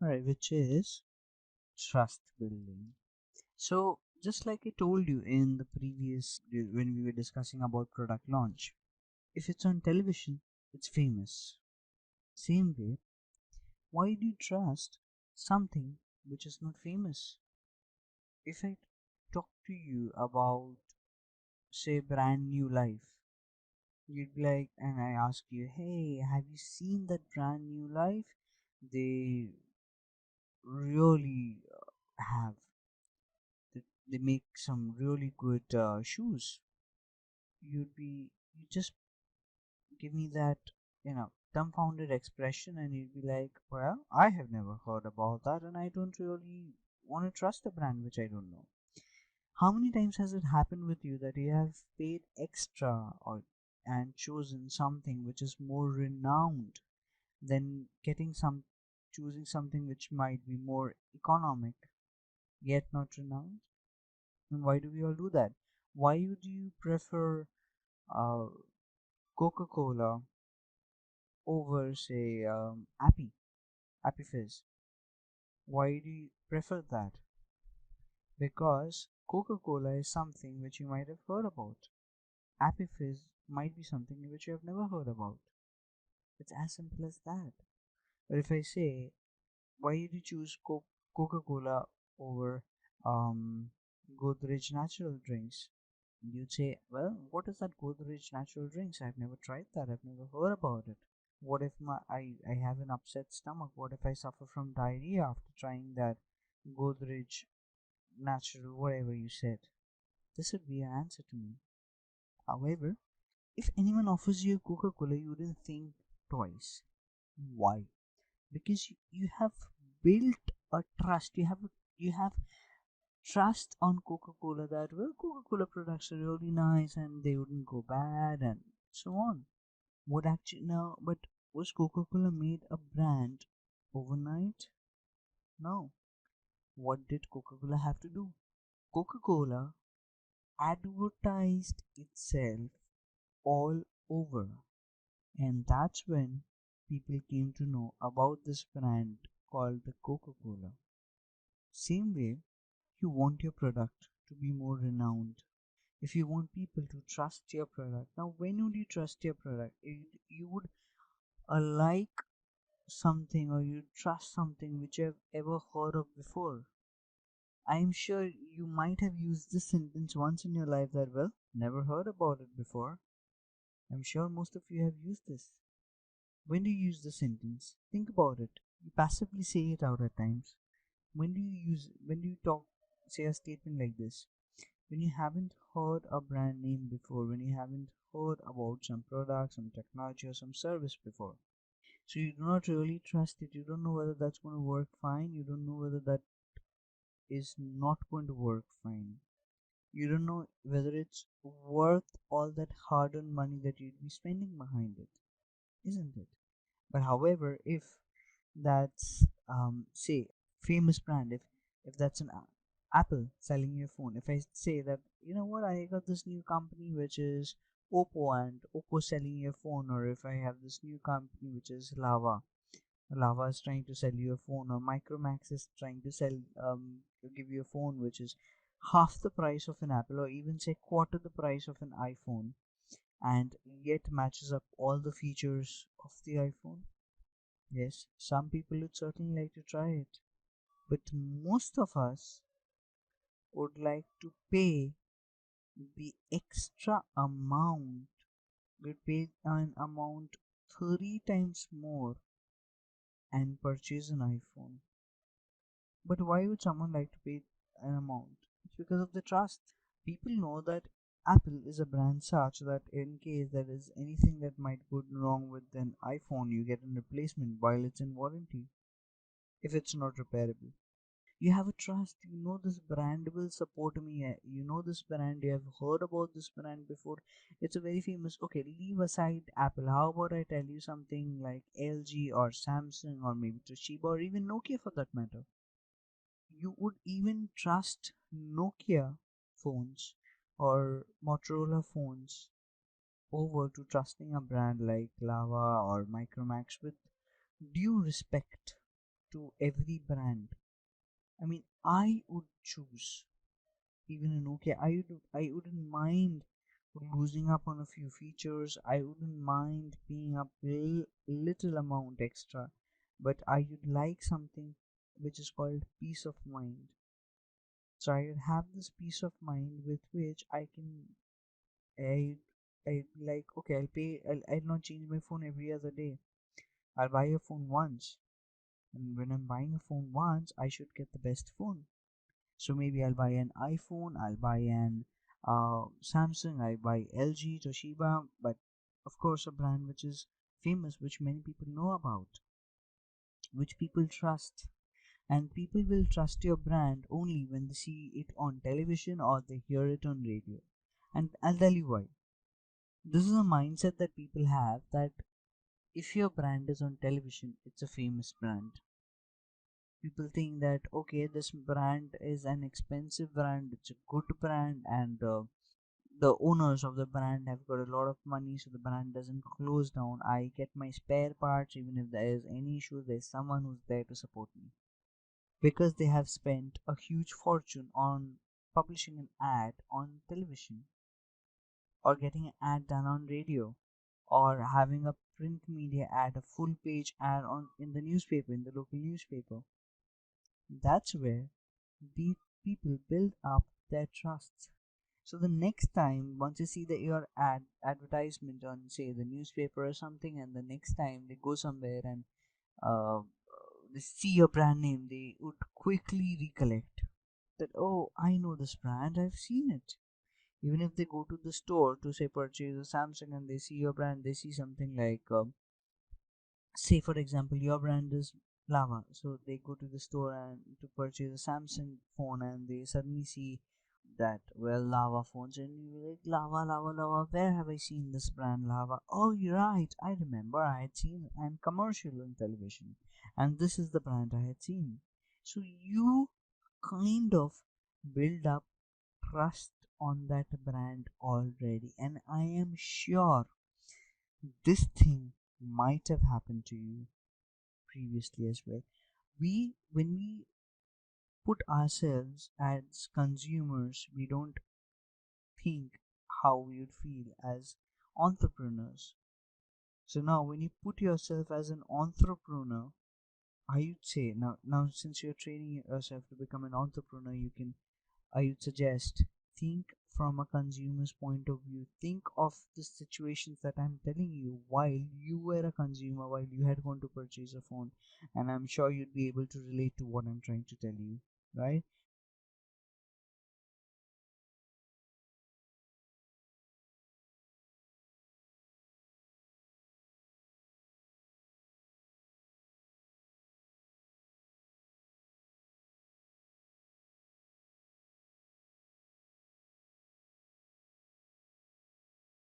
Alright, which is trust building. So, just like I told you in the previous, when we were discussing about product launch, if it's on television, it's famous. Same way, why do you trust something which is not famous? If I talk to you about, say, brand new life, you'd be like, and I ask you, hey, have you seen that brand new life? They really have. They make some really good shoes. You just give me that, dumbfounded expression, and you'd be like, well, I have never heard about that, and I don't really want to trust a brand which I don't know. How many times has it happened with you that you have paid extra or and chosen something which is more renowned than getting some choosing something which might be more economic yet not renowned? And why do we all do that? Why would you prefer uh, Coca-Cola over, say, Appy Fizz? Why do you prefer that? Because Coca-Cola is something which you might have heard about. Appy Fizz might be something which you have never heard about. It's as simple as that. But if I say, why did you choose Coca-Cola over um, Godrej natural drinks? You'd say, well, what is that Godrej natural drinks? I've never tried that. I've never heard about it. What if I have an upset stomach? What if I suffer from diarrhea after trying that Godrej natural, whatever you said? This would be an answer to me. However, if anyone offers you Coca Cola, you wouldn't think twice. Why? Because you have built a trust. You have trust on Coca Cola that, well, Coca Cola products are really nice and they wouldn't go bad and so on. What actually now? But was Coca Cola made a brand overnight? No. What did Coca Cola have to do? Coca Cola advertised itself all over, and that's when people came to know about this brand called the Coca Cola. Same way, you want your product to be more renowned. If you want people to trust your product, now when would you trust your product? You would like something or you trust something which you have ever heard of before. I'm sure you might have used this sentence once in your life that, well, never heard about it before. I'm sure most of you have used this. When do you use the sentence? Think about it. You passively say it out at times. When do you talk, say a statement like this? When you haven't heard a brand name before, when you haven't heard about some product, some technology, or some service before. So you do not really trust it. You don't know whether that's going to work fine. You don't know whether that is not going to work fine. You don't know whether it's worth all that hard earned money that you'd be spending behind it, isn't it? But however, if that's say famous brand, if that's an Apple selling your phone, if I say that, you know what, I got this new company which is Oppo and Oppo selling your phone, or if I have this new company which is Lava is trying to sell you a phone, or Micromax is trying to give you a phone which is half the price of an Apple, or even say quarter the price of an iPhone, and yet matches up all the features of the iPhone. Yes, some people would certainly like to try it, but most of us would like to pay the extra amount. Would pay an amount 30 times more and purchase an iPhone. But why would someone like to pay an amount? It's because of the trust. People know that Apple is a brand such that in case there is anything that might go wrong with an iPhone, you get a replacement while it's in warranty if it's not repairable. You have a trust. You know this brand will support me. You know this brand. You have heard about this brand before. It's a very famous. Okay, leave aside Apple. How about I tell you something like LG or Samsung or maybe Toshiba or even Nokia for that matter? You would even trust Nokia phones or Motorola phones over to trusting a brand like Lava or Micromax with due respect. to every brand. I mean, I would choose even in Nokia. I wouldn't mind losing up on a few features. I wouldn't mind paying a little amount extra, but I would like something which is called peace of mind. So I would have this peace of mind with which I I'd be like, okay, I'll not change my phone every other day. I'll buy a phone once, and when I'm buying a phone once, I should get the best phone. So maybe I'll buy an iPhone, I'll buy an Samsung, I buy LG, Toshiba, but of course a brand which is famous, which many people know about, which people trust. And people will trust your brand only when they see it on television or they hear it on radio. And I'll tell you why. This is a mindset that people have that if your brand is on television, it's a famous brand. People think that okay, this brand is an expensive brand, it's a good brand, and the owners of the brand have got a lot of money, so the brand doesn't close down. I get my spare parts even if there is any issue. There's someone who's there to support me because they have spent a huge fortune on publishing an ad on television or getting an ad done on radio or having a print media ad, a full page ad on in the newspaper, in the local newspaper. That's where the people build up their trusts. So the next time, once you see your advertisement on, say, the newspaper or something, and the next time they go somewhere and uh, they see your brand name, they would quickly recollect that, oh, I know this brand, I've seen it. Even if they go to the store to say purchase a Samsung and they see your brand, they see something like say for example your brand is lava, so they go to the store and to purchase a Samsung phone and they suddenly see that, well, lava phones, and you're like, lava, lava, lava, where have I seen this brand lava? Oh, you're right, I remember I had seen an commercial on television and this is the brand I had seen. So you kind of build up trust on that brand already, and I am sure this thing might have happened to you previously as well. When we put ourselves as consumers, we don't think how we would feel as entrepreneurs. So now, when you put yourself as an entrepreneur, I would say now since you're training yourself to become an entrepreneur, I would suggest think from a consumer's point of view. Think of the situations that I'm telling you while you were a consumer, while you had gone to purchase a phone, and I'm sure you'd be able to relate to what I'm trying to tell you, right?